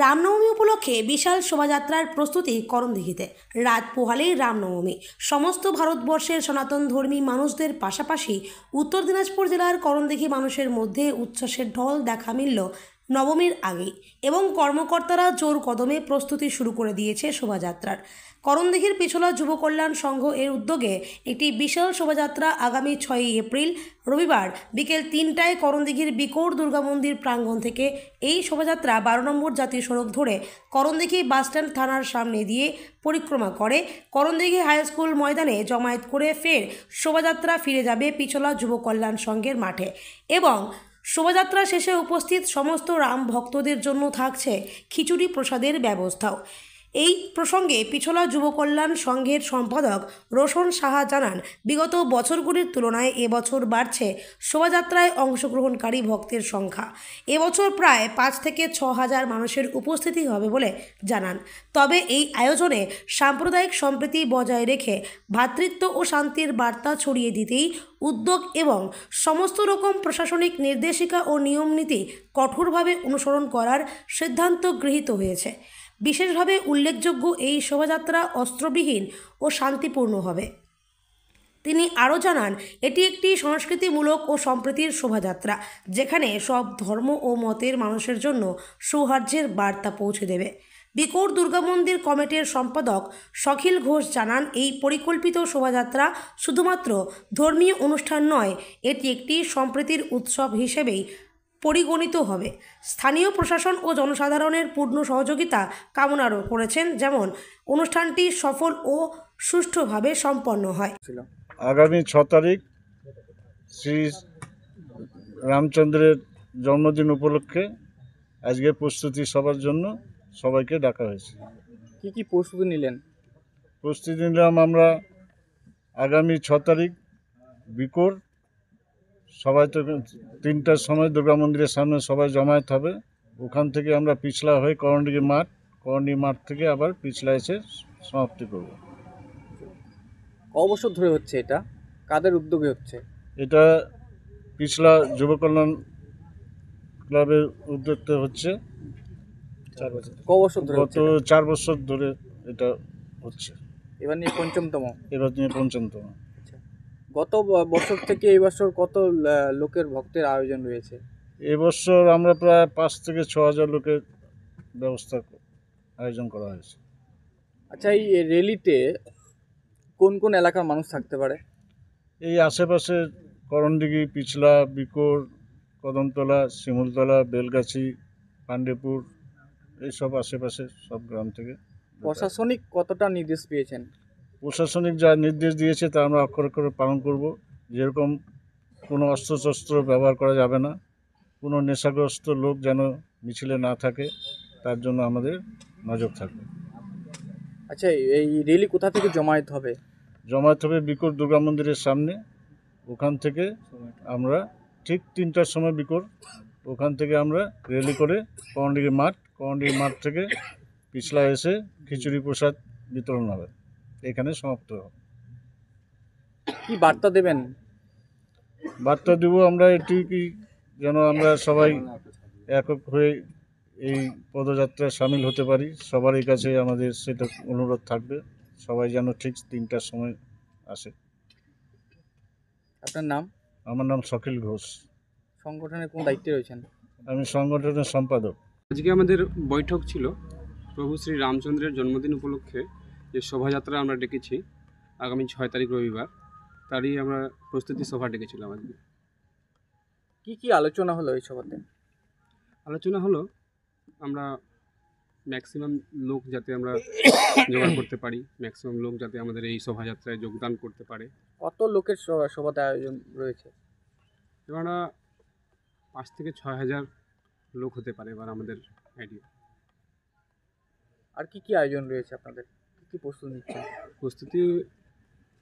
রামনবমী উপলক্ষে বিশাল শোভাযাত্রার প্রস্তুতি করণদিঘিতে। রাত পোহালেই রামনবমী। সমস্ত ভারতবর্ষের সনাতন ধর্মী মানুষদের পাশাপাশি উত্তর দিনাজপুর জেলার করণদিঘি মানুষের মধ্যে উচ্ছ্বাসের ঢল দেখা মিলল নবমীর আগেই, এবং কর্মকর্তারা জোর কদমে প্রস্তুতি শুরু করে দিয়েছে শোভাযাত্রার। করণদিঘির পিছলা যুব কল্যাণ সংঘ এর উদ্যোগে একটি বিশাল শোভাযাত্রা আগামী 6ই এপ্রিল রবিবার বিকেল 3টায় করণদিঘির বিকোর দুর্গা মন্দির প্রাঙ্গণ থেকে এই শোভাযাত্রা 12 নম্বর জাতীয় সড়ক ধরে করণদিঘি বাসস্ট্যান্ড থানার সামনে দিয়ে পরিক্রমা করে করণদিঘি হাই স্কুল ময়দানে জমায়েত করে ফের শোভাযাত্রা ফিরে যাবে পিছলা যুব কল্যাণ সংঘের মাঠে। এবং শোভাযাত্রা শেষে উপস্থিত সমস্ত রাম ভক্তদের জন্য থাকছে খিচুড়ি প্রসাদের ব্যবস্থাও। এই প্রসঙ্গে পিছলা যুব কল্যাণ সংঘের সম্পাদক রোশন সাহা জানান, বিগত বছরগুলির তুলনায় এবছর বাড়ছে শোভাযাত্রায় অংশগ্রহণকারী ভক্তের সংখ্যা। এবছর প্রায় 5 থেকে 6 হাজার মানুষের উপস্থিতি হবে বলে জানান। তবে এই আয়োজনে সাম্প্রদায়িক সম্প্রীতি বজায় রেখে ভ্রাতৃত্ব ও শান্তির বার্তা ছড়িয়ে দিতেই উদ্যোগ এবং সমস্ত রকম প্রশাসনিক নির্দেশিকা ও নিয়মনীতি কঠোরভাবে অনুসরণ করার সিদ্ধান্ত গৃহীত হয়েছে। বিশেষভাবে উল্লেখযোগ্য, এই শোভাযাত্রা অস্ত্রবিহীন ও শান্তিপূর্ণ হবে। তিনি আরও জানান, এটি একটি সংস্কৃতিমূলক ও সম্প্রীতির শোভাযাত্রা, যেখানে সব ধর্ম ও মতের মানুষের জন্য সৌহার্দ্যের বার্তা পৌঁছে দেবে। বিকোর দুর্গা মন্দির কমিটির সম্পাদক সখিল ঘোষ জানান, এই পরিকল্পিত শোভাযাত্রা শুধুমাত্র ধর্মীয় অনুষ্ঠান নয়, এটি একটি সম্প্রীতির উৎসব হিসেবেই পরিগণিত হবে। স্থানীয় প্রশাসন ও জনসাধারণের পূর্ণ সহযোগিতা কামনা করেছেন, যেমন অনুষ্ঠানটি সফল ও সুষ্ঠুভাবে সম্পন্ন হয়। আগামী 6 তারিখ শ্রী রামচন্দ্রের জন্মদিন উপলক্ষে আজকে প্রস্তুতি সবার জন্য সবাইকে ডাকা হয়েছে। কি কি প্রস্তুতি নিলেন? প্রস্তুতি নিলাম আমরা আগামী 6 তারিখ বিকোর সবাই তো 3টার সময় দুর্গা মন্দিরের সামনে সবাই জমায়েত হবে। ওখান থেকে আমরা পিছলা হয়ে করণদিঘি মাঠ থেকে আবার পিছলা এসে সমাপ্তি করব। ক বছর ধরে হচ্ছে এটা? কাদের উদ্যোগে হচ্ছে এটা? পিছলা যুব কল্যাণ ক্লাবের উদ্যোগে হচ্ছে। 4 বছর। ক বছর ধরে গত 4 বছর ধরে এটা হচ্ছে। এবার নিয়ে পঞ্চমতম। এবার নিয়ে পঞ্চমতম। গত বছর থেকে এই বছর কত লোকের ভক্তের আয়োজন রয়েছে? এবছর আমরা প্রায় 5 থেকে 6 হাজার লোকের আয়োজন করা হয়েছে। আচ্ছা, এই র্যালিতে কোন কোন এলাকার মানুষ থাকতে পারে? এই আশেপাশে করণদিঘি, পিছলা, বিকোর, কদমতলা, শিমুলতলা, বেলগাছি, পাণ্ডেপুর, এইসব আশেপাশে সব গ্রাম থেকে। প্রশাসনিক কতটা নির্দেশ পেয়েছেন? প্রশাসনিক যা নির্দেশ দিয়েছে তা আমরা অক্ষরে অক্ষরে পালন করব। যেরকম কোনো অস্ত্রশস্ত্র ব্যবহার করা যাবে না, কোনো নেশাগ্রস্ত লোক যেন মিছিলে না থাকে, তার জন্য আমাদের নজর থাকবে। আচ্ছা, এই র্যালি কোথা থেকে জমায়েত হবে? জমায়েত হবে বিকোর দুর্গা মন্দিরের সামনে। ওখান থেকে আমরা ঠিক 3টার সময় বিকোর, ওখান থেকে আমরা র্যালি করে করণদিঘি মাঠ থেকে পিছলা এসে খিচুড়ি প্রসাদ বিতরণ হবে, এখানে সমাপ্ত হবে। কি বার্তা দেবেন? বার্তা দেব আমরা এটি কি, যেন আমরা সবাই একক হয়ে এই পদযাত্রায় সামিল হতে পারি। সবারই কাছে আমাদের সেটা অনুরোধ থাকবে, সবাই যেন ঠিক 3টার সময় আসে। আপনার নাম? আমার নাম সখিল ঘোষ। সংগঠনের কোন দায়িত্বে রয়েছেন? আমি সংগঠনের সম্পাদক। আজকে আমাদের বৈঠক ছিল প্রভু শ্রী রামচন্দ্রের জন্মদিন উপলক্ষে, যে শোভাযাত্রা আমরা ডেকেছি আগামী 6 তারিখ রবিবার, তারই আমরা প্রস্তুতি সভা ডেকেছিলাম। আজকে কি কি আলোচনা হলো এই সভাতে? আলোচনা হলো আমরা ম্যাক্সিমাম লোক যাতে আমরা জোগাড় করতে পারি, ম্যাক্সিমাম লোক যাতে আমাদের এই শোভাযাত্রায় যোগদান করতে পারে। কত লোকের সভাতে আয়োজন রয়েছে? এবার 5 থেকে 6 হাজার লোক হতে পারে এবার আমাদের আইডিয়া। আর কি কি আয়োজন রয়েছে আপনাদের? কি প্রস্তুতি নিচ্ছেন? প্রস্তুতি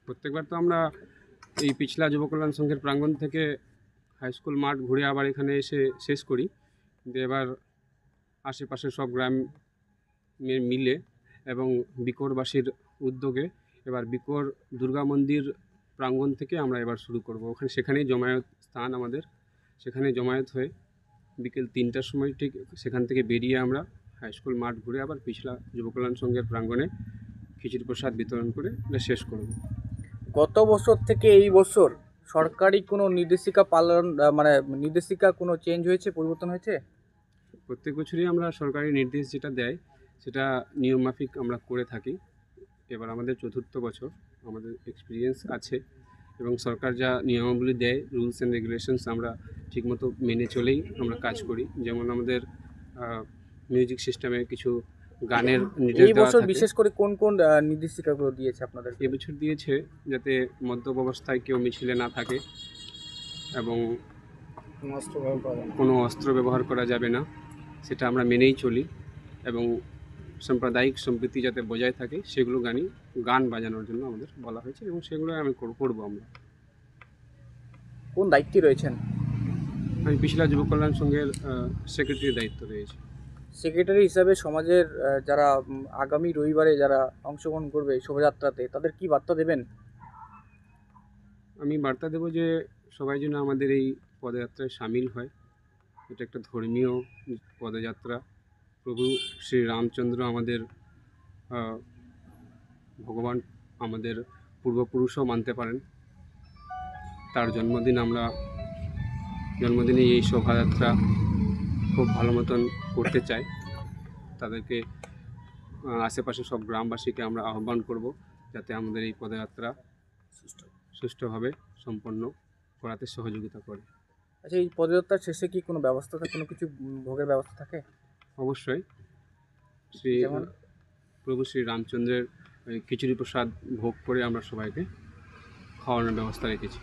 প্রত্যেকবার তো আমরা এই পিছলা যুব কল্যাণ সংঘের প্রাঙ্গণ থেকে হাই স্কুল মাঠ ঘুরে আবার এখানে এসে শেষ করি, কিন্তু এবার আশেপাশের সব গ্রাম মিলে এবং বিকোরবাসীর উদ্যোগে এবার বিকোর দুর্গা মন্দির প্রাঙ্গণ থেকে আমরা এবার শুরু করব। সেখানেই জমায়েত স্থান আমাদের, সেখানে জমায়েত হয়ে বিকেল 3টার সময় ঠিক সেখান থেকে বেরিয়ে আমরা হাই স্কুল মাঠ ঘুরে আবার পিছলা যুব কল্যাণ সংঘের প্রাঙ্গণে খিচুড়ি প্রসাদ বিতরণ করে এটা শেষ করব। গত বছর থেকে এই বছর সরকারি কোনো নির্দেশিকা পালন মানে নির্দেশিকা কোনো চেঞ্জ হয়েছে, পরিবর্তন হয়েছে? প্রত্যেক বছরই আমরা সরকারি নির্দেশ যেটা দেয় সেটা নিয়মমাফিক আমরা করে থাকি। এবার আমাদের 4র্থ বছর, আমাদের এক্সপিরিয়েন্স আছে এবং সরকার যা নিয়মাবলী দেয়, রুলস অ্যান্ড রেগুলেশনস আমরা ঠিকমতো মেনে চলেই আমরা কাজ করি। যেমন আমাদের মিউজিক সিস্টেমে কিছু গানের নির্দেশ এই দেওয়া বছর থাকে। বিশেষ করে কোন কোন নির্দেশিকাগুলো দিয়েছে আপনাদের? এবছর দিয়েছে যাতে মদ্যপ অবস্থায় কেউ মিছিলে না থাকে এবং কোনো অস্ত্র ব্যবহার করা যাবে না, সেটা আমরা মেনেই চলি এবং সাম্প্রদায়িক সম্প্রীতি যাতে বজায় থাকে সেগুলো গান বাজানোর জন্য আমাদের বলা হয়েছে এবং সেগুলো আমি করবো। আমরা কোন দায়িত্বে রয়েছেন? আমি পিছলা যুব কল্যাণ সংঘের সেক্রেটারির দায়িত্ব রয়েছে। সেক্রেটারি হিসাবে সমাজের যারা আগামী রবিবারে যারা অংশগ্রহণ করবে এই শোভাযাত্রাতে, তাদের কি বার্তা দেবেন? আমি বার্তা দেবো যে সবাই যেন আমাদের এই পদযাত্রায় সামিল হয়। এটা একটা ধর্মীয় পদযাত্রা। প্রভু শ্রী রামচন্দ্র আমাদের ভগবান, আমাদের পূর্বপুরুষও মানতে পারেন। তার জন্মদিনে এই শোভাযাত্রা খুব ভালো মতন করতে চাই। তাদেরকে আশেপাশে সব গ্রামবাসীকে আমরা আহ্বান করব যাতে আমাদের এই পদযাত্রা সুষ্ঠুভাবে সম্পন্ন করাতে সহযোগিতা করে। আচ্ছা, এই পদযাত্রার শেষে কি কোনো ব্যবস্থা থাকে, কোনো কিছু ভোগের ব্যবস্থা থাকে? অবশ্যই যেমন? প্রভু শ্রী রামচন্দ্রের ওই খিচুড়ি প্রসাদ ভোগ করে আমরা সবাইকে খাওয়ানোর ব্যবস্থা রেখেছি।